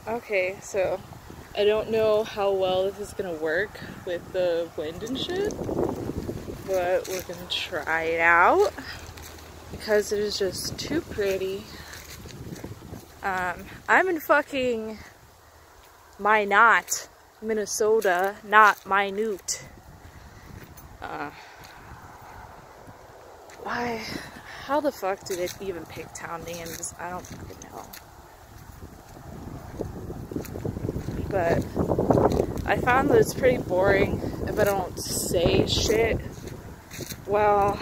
Okay, so I don't know how well this is gonna work with the wind and shit, but we're gonna try it out because it is just too pretty. I'm in fucking Minot, Minnesota, not Minute. Why? How the fuck did it even pick town names? I don't fucking know. But I found that it's pretty boring if I don't say shit. Well,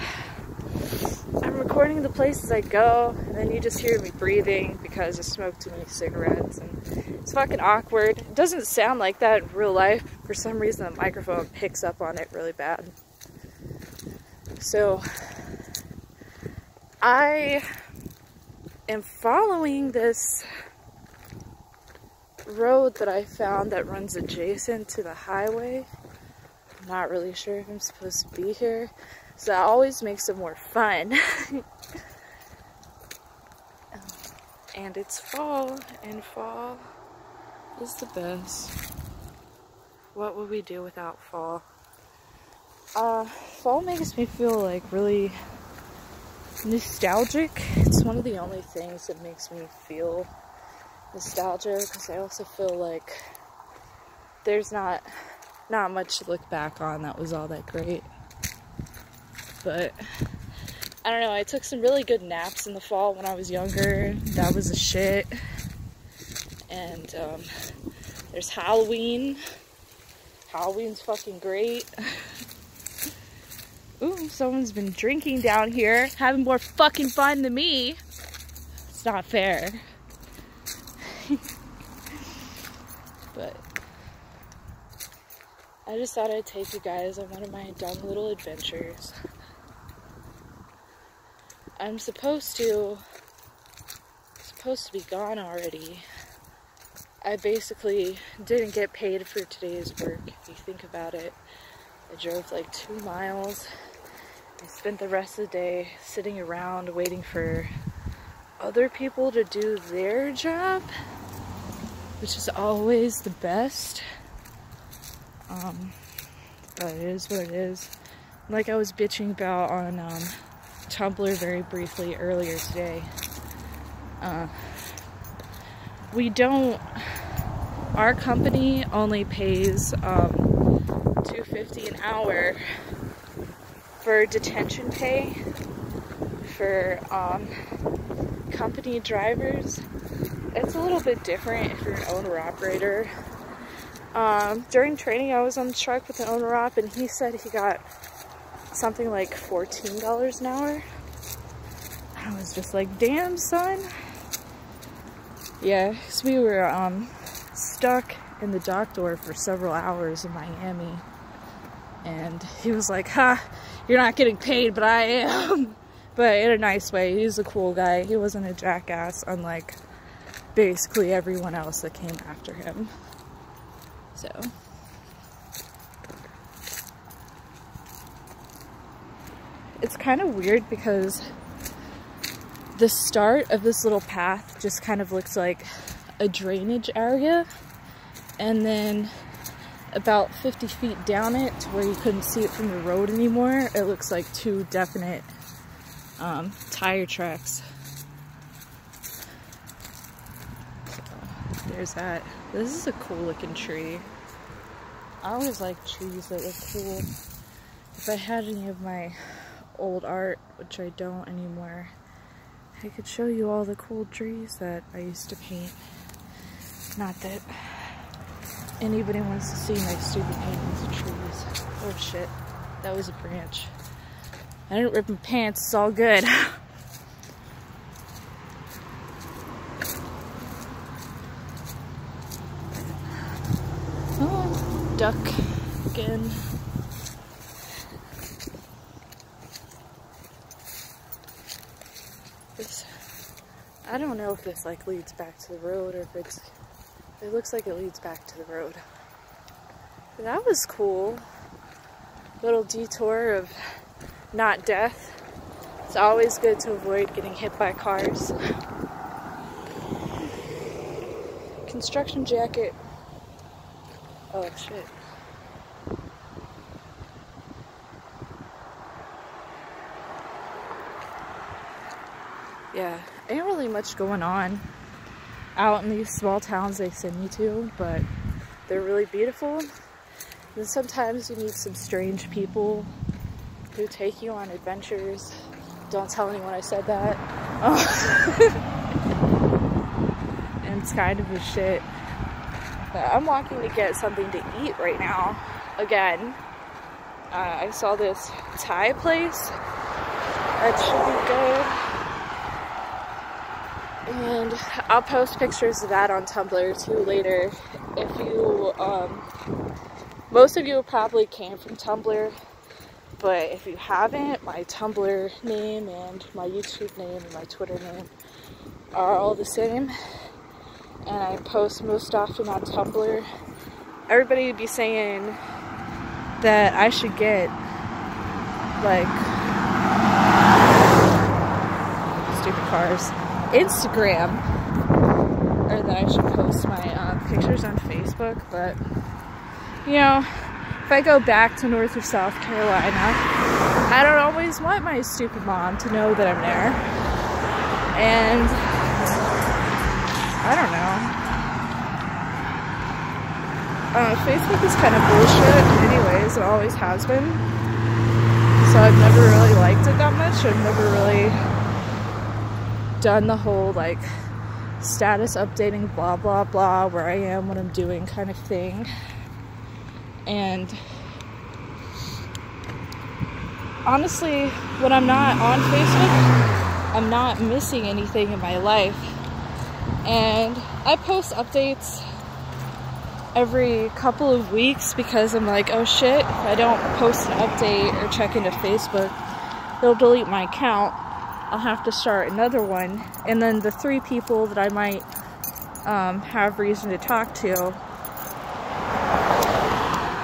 I'm recording the places I go, and then you just hear me breathing because I smoke too many cigarettes, and it's fucking awkward. It doesn't sound like that in real life. For some reason, the microphone picks up on it really bad. So, I am following this road that I found that runs adjacent to the highway. I'm not really sure if I'm supposed to be here, so that always makes it more fun. And it's fall, and fall is the best. What would we do without fall? Fall makes me feel like really nostalgic. It's one of the only things that makes me feel nostalgia, because I also feel like there's not much to look back on that was all that great. But I don't know, I took some really good naps in the fall when I was younger. That was a shit. And there's Halloween. Halloween's fucking great. Ooh, someone's been drinking down here, having more fucking fun than me. It's not fair. But I just thought I'd take you guys on one of my dumb little adventures. I'm supposed to be gone already. I basically didn't get paid for today's work, if you think about it. I drove like 2 miles. I spent the rest of the day sitting around waiting for other people to do their job, which is always the best. But it is what it is. Like I was bitching about on Tumblr very briefly earlier today. Our company only pays $2.50 an hour for detention pay for company drivers. It's a little bit different if you're an owner-operator. During training, I was on the truck with the owner-op, and he said he got something like $14 an hour. I was just like, damn, son. Yeah, because we were stuck in the dock door for several hours in Miami. And he was like, ha, you're not getting paid, but I am. But in a nice way. He's a cool guy. He wasn't a jackass, unlike basically everyone else that came after him. So. It's kind of weird because the start of this little path just kind of looks like a drainage area, and then about 50 feet down it to where you couldn't see it from the road anymore, it looks like 2 definite tire tracks. So, there's that. This is a cool looking tree. I always like trees that look cool. If I had any of my old art, which I don't anymore, I could show you all the cool trees that I used to paint. Not that anybody wants to see my stupid paintings of trees. Oh shit, that was a branch. I didn't rip my pants, it's all good. Oh, duck again. I don't know if this like leads back to the road or if it looks like it leads back to the road. But that was cool. Little detour of not death. It's always good to avoid getting hit by cars. You construction jacket. Oh shit. Yeah, ain't really much going on out in these small towns they send you to, but they're really beautiful. And sometimes you meet some strange people who take you on adventures. Don't tell anyone I said that. And it's kind of a shit. But I'm walking to get something to eat right now. Again, I saw this Thai place that should be good. And I'll post pictures of that on Tumblr too later. If you, most of you probably came from Tumblr, but if you haven't, my Tumblr name and my YouTube name and my Twitter name are all the same. And I post most often on Tumblr. Everybody would be saying that I should get, like, stupid cars, Instagram, or that I should post my pictures on Facebook, but, you know, if I go back to North or South Carolina, I don't always want my stupid mom to know that I'm there, and I don't know. Facebook is kind of bullshit anyways, it always has been, so I've never really liked it that much. I've never really done the whole, like, status updating blah blah blah, where I am, what I'm doing kind of thing. And honestly, when I'm not on Facebook, I'm not missing anything in my life. And I post updates every couple of weeks because I'm like, oh shit, if I don't post an update or check into Facebook, they'll delete my account. I'll have to start another one. And then the 3 people that I might have reason to talk to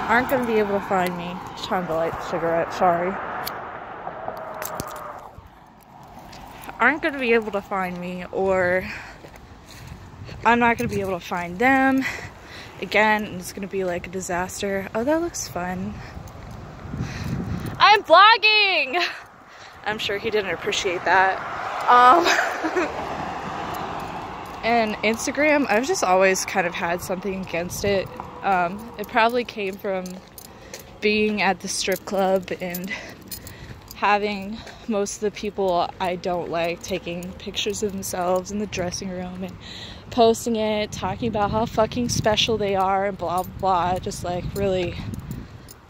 aren't going to be able to find me. It's time to light the cigarette, sorry. Aren't going to be able to find me, or I'm not going to be able to find them. Again, it's going to be like a disaster. Oh, that looks fun. I'm vlogging! I'm sure he didn't appreciate that. And Instagram, I've just always kind of had something against it. It probably came from being at the strip club and having most of the people I don't like taking pictures of themselves in the dressing room and posting it, talking about how fucking special they are and blah blah blah. Just like, really,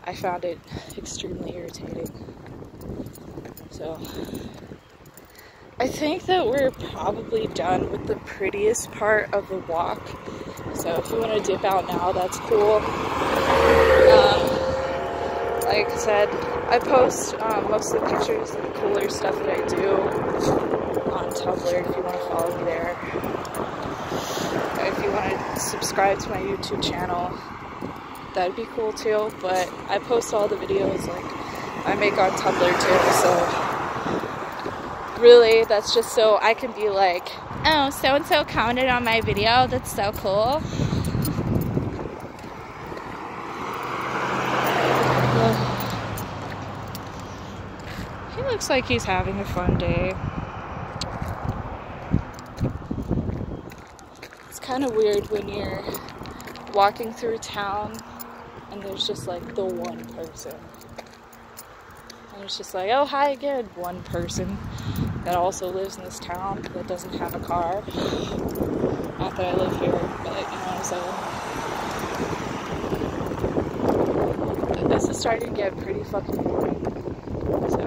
I found it extremely irritating. So I think that we're probably done with the prettiest part of the walk. So if you want to dip out now, that's cool. Like I said, I post most of the pictures and the cooler stuff that I do on Tumblr if you want to follow me there. If you want to subscribe to my YouTube channel, that'd be cool too. But I post all the videos like I make on Tumblr too, so really that's just so I can be like, oh, so-and-so commented on my video, that's so cool. He looks like he's having a fun day. It's kind of weird when you're walking through town and there's just like the one person. And it's just like, oh, hi again, one person that also lives in this town that doesn't have a car. Not that I live here, but you know what I'm saying. This is starting to get pretty fucking boring. So,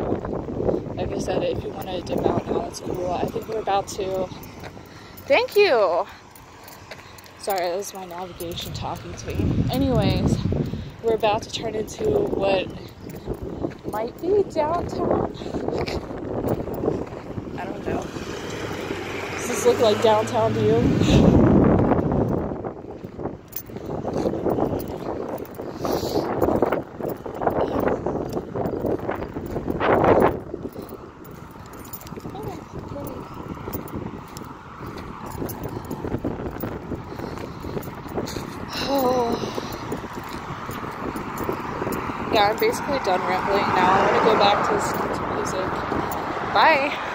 like I said, if you want to dip out now, that's cool. I think we're about to... Thank you! Sorry, that was my navigation talking to me. Anyways, we're about to turn into what might be downtown. I don't know. Does this look like downtown to you? Yeah, I'm basically done rambling now. I'm gonna go back to listen to music. Bye!